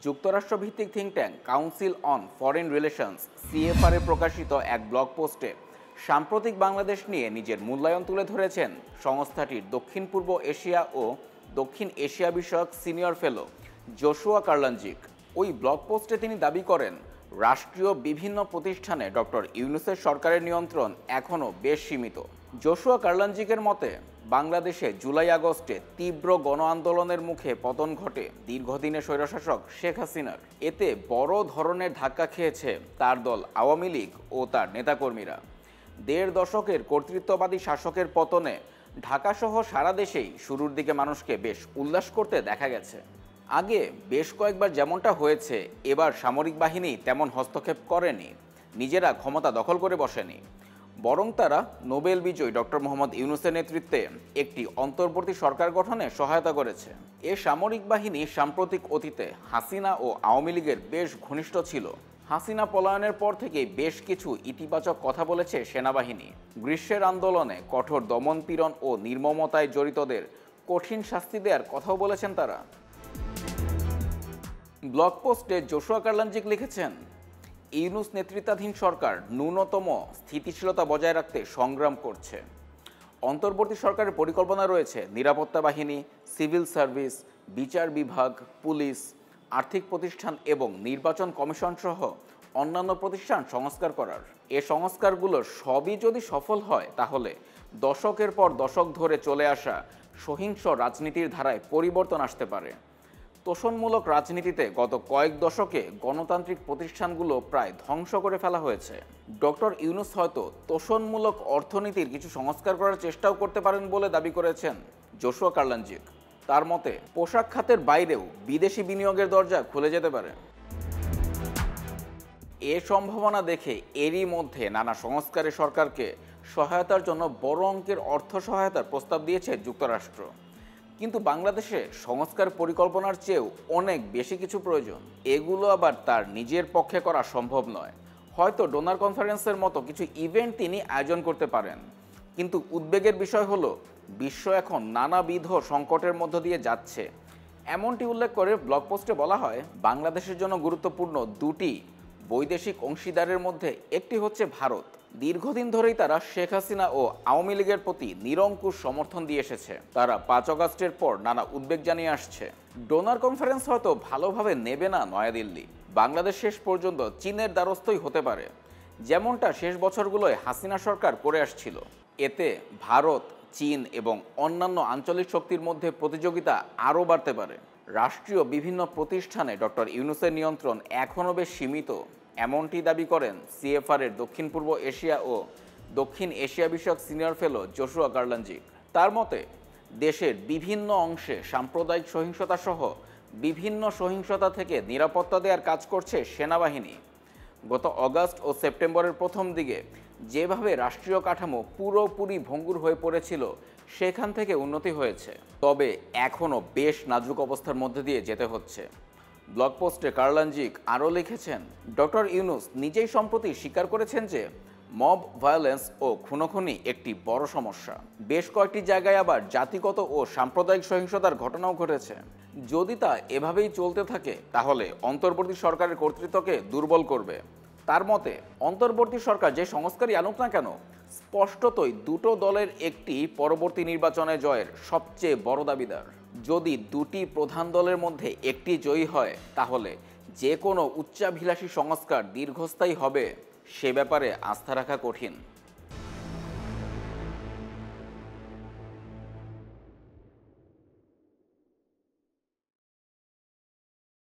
যুক্তরাষ্ট্রভিত্তিক think tank council on foreign relations সিএফআরএ প্রকাশিত এক ব্লগ পোস্টে সাম্প্রতিক বাংলাদেশ নিয়ে নিজের মূল্যায়ন তুলে ধরেছেন সংস্থাটির দক্ষিণ পূর্ব এশিয়া ও দক্ষিণ এশিয়া বিষয়ক সিনিয়র ফেলো জোশুয়া কারলানজিক। ওই ব্লগ পোস্টে তিনি দাবি করেন, রাষ্ট্রীয় বিভিন্ন প্রতিষ্ঠানে ডক্টর ইউনূসের সরকারের নিয়ন্ত্রণ এখনও বেশ সীমিত। জোশুয়া কারলানজিকের মতে, বাংলাদেশে জুলাই আগস্টে তীব্র গণ আন্দোলনের মুখে পতন ঘটে দীর্ঘদিনের স্বৈরশাসক শেখ হাসিনার। এতে বড় ধরনের ধাক্কা খেয়েছে তার দল আওয়ামী লীগ ও তার নেতাকর্মীরা। দেড় দশকের কর্তৃত্ববাদী শাসকের পতনে ঢাকাসহ সারা দেশেই শুরুর দিকে মানুষকে বেশ উল্লাস করতে দেখা গেছে। আগে বেশ কয়েকবার যেমনটা হয়েছে, এবার সামরিক বাহিনী তেমন হস্তক্ষেপ করেনি, নিজেরা ক্ষমতা দখল করে বসেনি, বরং তারা নোবেল বিজয়ী ডক্টর মোহাম্মদ ইউনূসের নেতৃত্বে একটি অন্তর্বর্তী সরকার গঠনে সহায়তা করেছে। এ সামরিক বাহিনী সাম্প্রতিক অতীতে হাসিনা ও আওয়ামী লীগের বেশ ঘনিষ্ঠ ছিল। হাসিনা পলায়নের পর থেকে বেশ কিছু ইতিবাচক কথা বলেছে সেনাবাহিনী। গ্রীষ্মের আন্দোলনে কঠোর দমনপীড়ন ও নির্মমতায় জড়িতদের কঠিন শাস্তি দেওয়ার কথাও বলেছেন তারা। ব্লগ পোস্টে জোশুয়া কারলানজিক লিখেছেন, ইউনূস নেতৃত্বাধীন সরকার ন্যূনতম স্থিতিশীলতা বজায় রাখতে সংগ্রাম করছে। অন্তর্বর্তী সরকারের পরিকল্পনা রয়েছে নিরাপত্তা বাহিনী, সিভিল সার্ভিস, বিচার বিভাগ, পুলিশ, আর্থিক প্রতিষ্ঠান এবং নির্বাচন কমিশন সহ অন্যান্য প্রতিষ্ঠান সংস্কার করার। এ সংস্কারগুলো সবই যদি সফল হয়, তাহলে দশকের পর দশক ধরে চলে আসা সহিংস রাজনীতির ধারায় পরিবর্তন আসতে পারে। তোষণমূলক রাজনীতিতে গত কয়েক দশকে গণতান্ত্রিক প্রতিষ্ঠানগুলো প্রায় ধ্বংস করে ফেলা হয়েছে। ডক্টর ইউনূস হয়তো তোষণমূলক অর্থনীতির কিছু সংস্কার করার চেষ্টাও করতে পারেন বলে দাবি করেছেন জোশুয়া কারলানজিক। তার মতে, পোশাক খাতের বাইরেও বিদেশি বিনিয়োগের দরজা খুলে যেতে পারে। এ সম্ভাবনা দেখে এরই মধ্যে নানা সংস্কারে সরকারকে সহায়তার জন্য বড় অঙ্কের অর্থ সহায়তার প্রস্তাব দিয়েছে যুক্তরাষ্ট্র। কিন্তু বাংলাদেশে সংস্কার পরিকল্পনার চেয়েও অনেক বেশি কিছু প্রয়োজন। এগুলো আবার তার নিজের পক্ষে করা সম্ভব নয়। হয়তো ডোনার কনফারেন্সের মতো কিছু ইভেন্ট তিনি আয়োজন করতে পারেন, কিন্তু উদ্বেগের বিষয় হলো বিশ্ব এখন নানাবিধ সংকটের মধ্য দিয়ে যাচ্ছে। এমনটি উল্লেখ করে ব্লগ পোস্টে বলা হয়, বাংলাদেশের জন্য গুরুত্বপূর্ণ দুটি বৈদেশিক অংশীদারের মধ্যে একটি হচ্ছে ভারত। দীর্ঘদিন ধরেই তারা শেখ হাসিনা ও আওয়ামী লীগের প্রতি নিরঙ্কুশ সমর্থন দিয়ে এসেছে। তারা 5 আগস্টের পর নানা উদ্বেগ জানিয়ে আসছে। ডোনার কনফারেন্স হয়তো ভালোভাবে নেবে না নয়াদিল্লি। বাংলাদেশ শেষ পর্যন্ত চীনের দ্বারস্থই হতে পারে, যেমনটা শেষ বছরগুলোয় হাসিনা সরকার করে আসছিল। এতে ভারত, চীন এবং অন্যান্য আঞ্চলিক শক্তির মধ্যে প্রতিযোগিতা আরও বাড়তে পারে। রাষ্ট্রীয় বিভিন্ন প্রতিষ্ঠানে ডক্টর ইউনূসের নিয়ন্ত্রণ এখনও বেশ সীমিত, এমনটি দাবি করেন সিএফআর-এর দক্ষিণ পূর্ব এশিয়া ও দক্ষিণ এশিয়া বিষয়ক সিনিয়র ফেলো জোশুয়া কারলানজিক। তার মতে, দেশের বিভিন্ন অংশে সাম্প্রদায়িক সহিংসতা সহ বিভিন্ন সহিংসতা থেকে নিরাপত্তা দেওয়ার কাজ করছে সেনাবাহিনী। গত অগাস্ট ও সেপ্টেম্বরের প্রথম দিকে যেভাবে রাষ্ট্রীয় কাঠামো পুরোপুরি ভঙ্গুর হয়ে পড়েছিল, সেখান থেকে উন্নতি হয়েছে, তবে এখনও বেশ নাজুক অবস্থার মধ্যে দিয়ে যেতে হচ্ছে। ব্লগ পোস্টে কারলানজিক আরও লিখেছেন, ডক্টর ইউনূস নিজেই সম্প্রতি স্বীকার করেছেন যে মব ভায়োলেন্স ও খুনোখুনি একটি বড় সমস্যা। বেশ কয়েকটি জায়গায় আবার জাতিগত ও সাম্প্রদায়িক সহিংসতার ঘটনাও ঘটেছে। যদি তা এভাবেই চলতে থাকে, তাহলে অন্তর্বর্তী সরকারের কর্তৃত্বকে দুর্বল করবে। তার মতে, অন্তর্বর্তী সরকার যে সংস্কারই আনুক না কেন, স্পষ্টতই দুটো দলের একটি পরবর্তী নির্বাচনে জয়ের সবচেয়ে বড় দাবিদার। যদি দুটি প্রধান দলের মধ্যে একটি জয়ী হয়, তাহলে যে কোনো উচ্চাভিলাষী সংস্কার দীর্ঘস্থায়ী হবে সে ব্যাপারে আস্থা রাখা কঠিন।